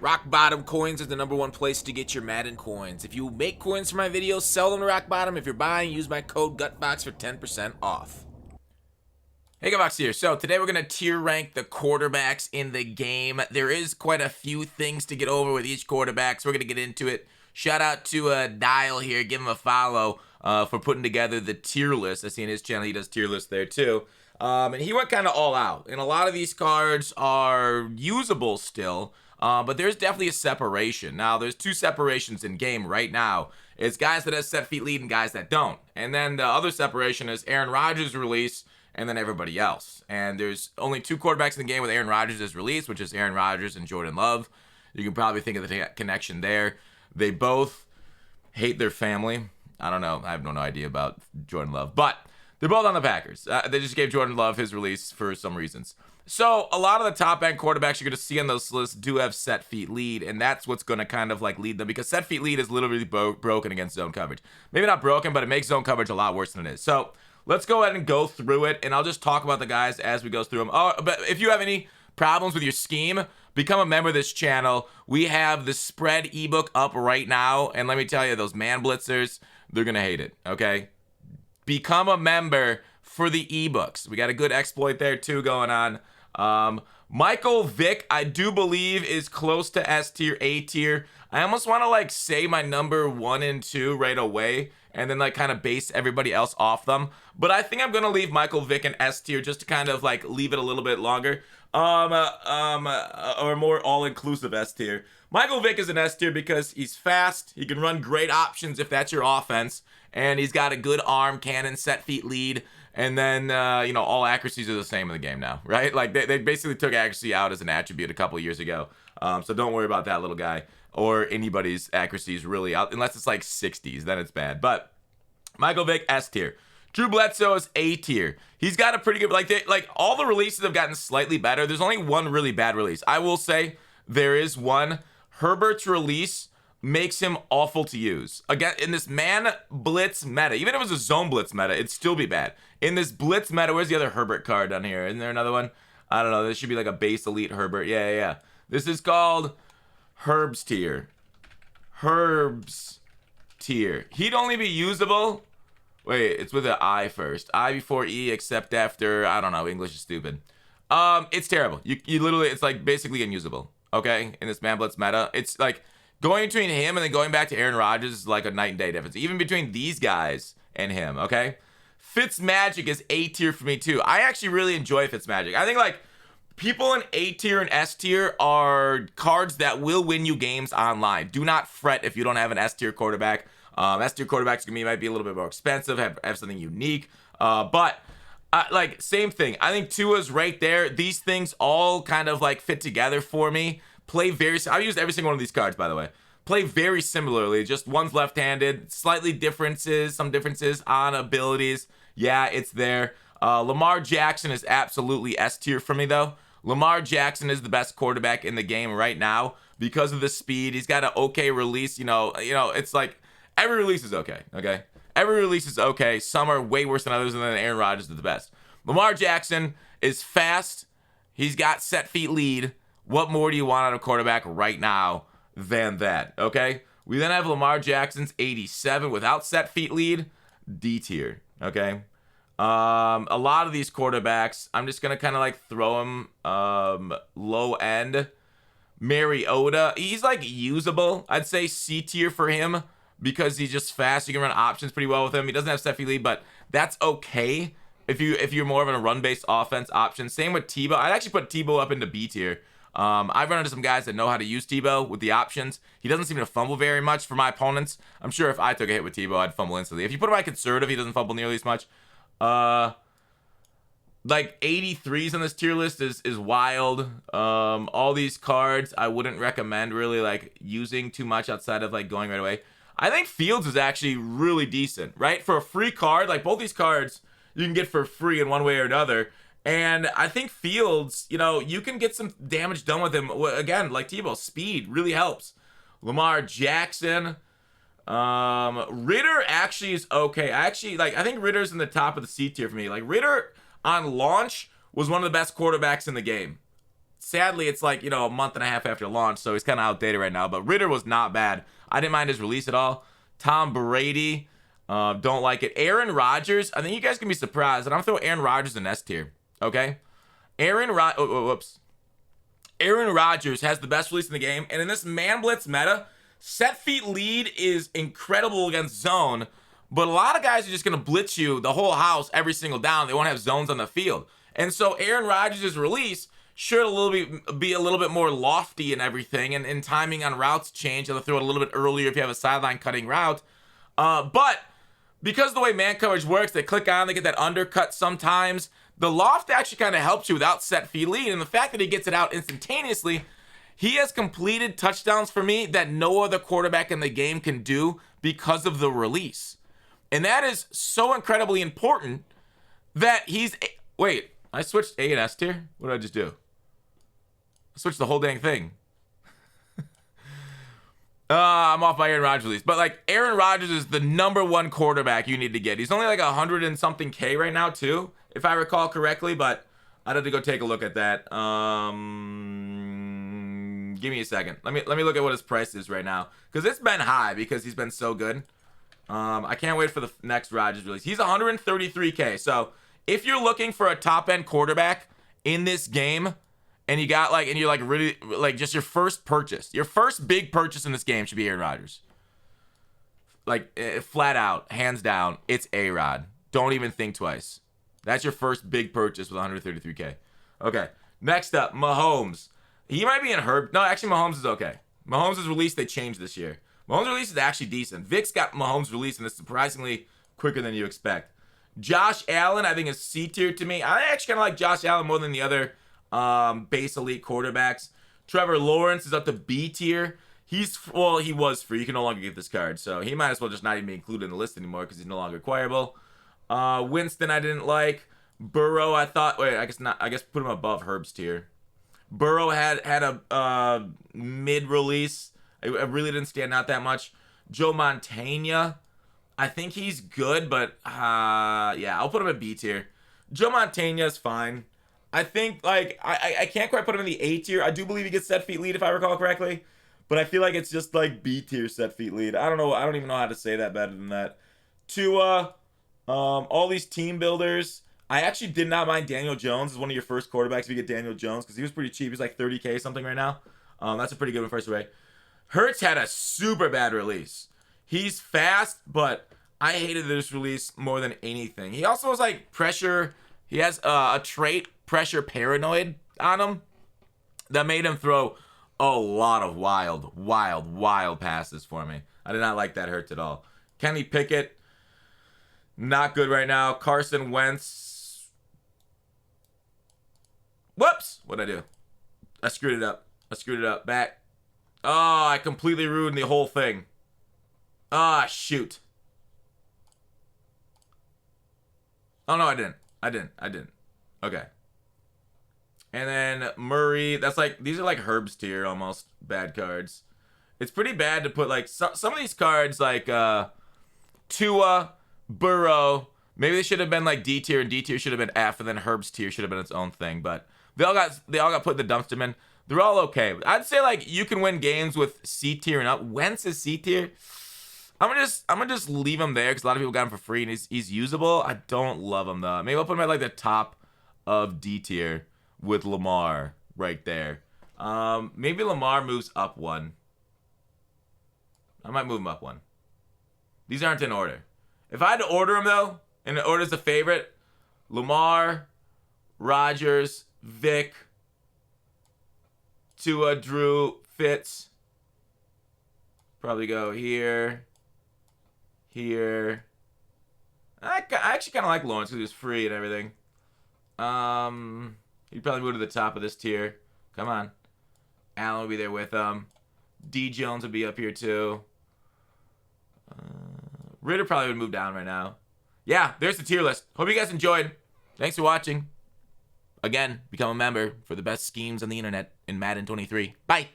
Rock Bottom Coins is the #1 place to get your Madden coins. If you make coins for my videos, sell them to Rock Bottom. If you're buying, use my code GUTBOX for 10% off. Hey, Gutbox here. So today we're going to tier rank the quarterbacks in the game. There is quite a few things to get over with each quarterback, so we're going to get into it. Shout out to Dial here. Give him a follow for putting together the tier list. I see in his channel he does tier lists there too. And he went kind of all out. And a lot of these cards are usable still, but there's definitely a separation. Now, there's two separations in game right now. It's guys that have set feet lead and guys that don't. And then the other separation is Aaron Rodgers' release and then everybody else. And there's only two quarterbacks in the game with Aaron Rodgers' release, which is Aaron Rodgers and Jordan Love. You can probably think of the connection there. They both hate their family. I don't know. I have no idea about Jordan Love. But they're both on the Packers. They just gave Jordan Love his release for some reasons. So a lot of the top-end quarterbacks you're going to see on those lists do have set feet lead, and that's what's going to kind of like lead them, because set feet lead is literally broken against zone coverage. Maybe not broken, but it makes zone coverage a lot worse than it is. So let's go ahead and go through it, and I'll just talk about the guys as we go through them. Oh, but if you have any problems with your scheme, become a member of this channel. We have the spread ebook up right now, and let me tell you, those man blitzers, they're going to hate it, okay? Become a member for the ebooks. We got a good exploit there too going on. Michael Vick, I do believe, is close to S tier, A tier. I almost want to like say my number 1 and 2 right away and then like kind of base everybody else off them. But I think I'm going to leave Michael Vick in S tier just to kind of like leave it a little bit longer. Or more all-inclusive S tier. Michael Vick is an S tier because he's fast. He can run great options if that's your offense. And he's got a good arm, cannon, set feet lead. And then, all accuracies are the same in the game now, right? Like, they basically took accuracy out as an attribute a couple years ago. So don't worry about that little guy or anybody's accuracies really out, unless it's like 60s, then it's bad. But Michael Vick, S tier. Drew Bledsoe is A tier. He's got a pretty good, like all the releases have gotten slightly better. There's only one really bad release. I will say there is one. Herbert's release makes him awful to use. Again, in this man blitz meta, even if it was a zone blitz meta, it'd still be bad. In this blitz meta, where's the other Herbert card down here? Isn't there another one? I don't know. This should be like a base elite Herbert. Yeah. This is called Herb's tier. Herb's tier. He'd only be usable. Wait, it's with an I first. I before E, except after, I don't know, English is stupid. It's terrible. You literally, it's like basically unusable, okay? In this man blitz meta. It's like going between him and then going back to Aaron Rodgers is like a night and day difference. Even between these guys and him, okay? Fitzmagic is A tier for me too. I actually really enjoy Fitzmagic. I think like people in A tier and S tier are cards that will win you games online. Do not fret if you don't have an S tier quarterback. S tier quarterbacks might be a little bit more expensive, have something unique. But like same thing. I think Tua's right there. These things all kind of like fit together for me. Play very. I've used every single one of these cards, by the way. Play very similarly. Just one's left-handed. Slightly differences. Some differences on abilities. Yeah, it's there. Lamar Jackson is absolutely S tier for me though. Lamar Jackson is the best quarterback in the game right now because of the speed. He's got an okay release. It's like every release is okay. Okay, every release is okay. Some are way worse than others, and then Aaron Rodgers is the best. Lamar Jackson is fast. He's got set feet lead. What more do you want out of quarterback right now than that? Okay. We then have Lamar Jackson's 87 without set feet lead, D tier. Okay. A lot of these quarterbacks, I'm just gonna kind of like throw them low end. Mariota, he's like usable. I'd say C tier for him because he's just fast. You can run options pretty well with him. He doesn't have set feet lead, but that's okay if you're more of a run based offense option. Same with Tebow. I'd actually put Tebow up into B tier. I've run into some guys that know how to use Tebow with the options. He doesn't seem to fumble very much for my opponents. I'm sure if I took a hit with Tebow, I'd fumble instantly. If you put him at conservative, he doesn't fumble nearly as much. Like 83s on this tier list is wild. All these cards I wouldn't recommend really like using too much outside of like going right away. I think Fields is actually really decent, right? For a free card, like both these cards you can get for free in one way or another. And I think Fields, you can get some damage done with him. Again, like Tebow, speed really helps. Lamar Jackson. Ritter actually is okay. I think Ritter's in the top of the C tier for me. Like Ritter on launch was one of the best quarterbacks in the game. sadly, it's like, a month and a half after launch, so he's kind of outdated right now. But Ritter was not bad. I didn't mind his release at all. Tom Brady, don't like it. Aaron Rodgers, I think you guys can be surprised, and I'm throwing Aaron Rodgers in S tier, okay? Aaron Rodgers has the best release in the game, and in this man blitz meta, set feet lead is incredible against zone, but a lot of guys are just going to blitz you the whole house every single down. They won't have zones on the field. And so Aaron Rodgers' release should be a little bit more lofty and everything, and timing on routes change. They'll throw it a little bit earlier if you have a sideline cutting route. But because of the way man coverage works, they click on, they get that undercut sometimes. The loft actually kind of helps you without set feet lead, and the fact that he gets it out instantaneously, he has completed touchdowns for me that no other quarterback in the game can do because of the release. And that is so incredibly important that wait, I switched A and S tier? What did I just do? I switched the whole dang thing. I'm off by Aaron Rodgers release. But like, Aaron Rodgers is the #1 quarterback you need to get. He's only like 100 and something K right now too, if I recall correctly, but I'd have to go take a look at that. Give me a second. Let me look at what his price is right now, because it's been high because he's been so good. I can't wait for the next Rodgers release. He's 133K. So if you're looking for a top end quarterback in this game, and you're like really like just your first big purchase in this game should be Aaron Rodgers. Like flat out, hands down, it's A-Rod. Don't even think twice. That's your first big purchase with 133K. Okay, next up, Mahomes. He might be in Herb. No, actually, Mahomes is okay. Mahomes' release, they changed this year. Mahomes' release is actually decent. Vick's got Mahomes' release, and it's surprisingly quicker than you expect. Josh Allen, I think, is C tier to me. I actually kind of like Josh Allen more than the other base elite quarterbacks. Trevor Lawrence is up to B tier. He was free. You can no longer get this card, so he might as well just not even be included in the list anymore because he's no longer acquirable. Winston, I didn't like. Burrow, I thought. Wait, I guess not. I guess put him above Herb's tier. Burrow had a mid release. I really didn't stand out that much. Joe Montana, I think he's good, but yeah, I'll put him at B tier. Joe Montana is fine. I think like I can't quite put him in the A tier. I do believe he gets set feet lead if I recall correctly, but I feel like it's just like B tier set feet lead. I don't know. I don't even know how to say that better than that. Tua, all these team builders. I actually did not mind Daniel Jones as one of your first quarterbacks if you get Daniel Jones because he was pretty cheap. He's like 30K something right now. That's a pretty good one first away. Hurts had a super bad release. He's fast, but I hated this release more than anything. He also was like pressure. He has a trait, pressure paranoid on him, that made him throw a lot of wild passes for me. I did not like that Hurts at all. Kenny Pickett, not good right now. Carson Wentz. Whoops! What'd I do? I screwed it up. Back. Oh, I completely ruined the whole thing. Ah, shoot. Oh, no, I didn't. Okay. And then Murray. That's like, these are like Herb's tier almost. Bad cards. It's pretty bad to put like, some of these cards like Tua, Burrow. Maybe they should have been like D tier, and D tier should have been F, and then Herb's tier should have been its own thing. But they all got put in the dumpster bin. They're all okay. I'd say like you can win games with C tier and up. Wentz is C tier. I'm gonna just leave him there because a lot of people got him for free and he's usable. I don't love him though. Maybe I'll put him at like the top of D tier with Lamar right there. Maybe Lamar moves up one. I might move him up one. These aren't in order. If I had to order them though, and the order's a favorite, Lamar, Rodgers, Vick, Tua, Drew, Fitz. Probably go here. I actually kind of like Lawrence because he was free and everything. He'd probably move to the top of this tier. Come on. Allen will be there with him. D. Jones would be up here too. Ritter probably would move down right now. Yeah, there's the tier list. Hope you guys enjoyed. Thanks for watching. Again, become a member for the best schemes on the internet in Madden 23. Bye.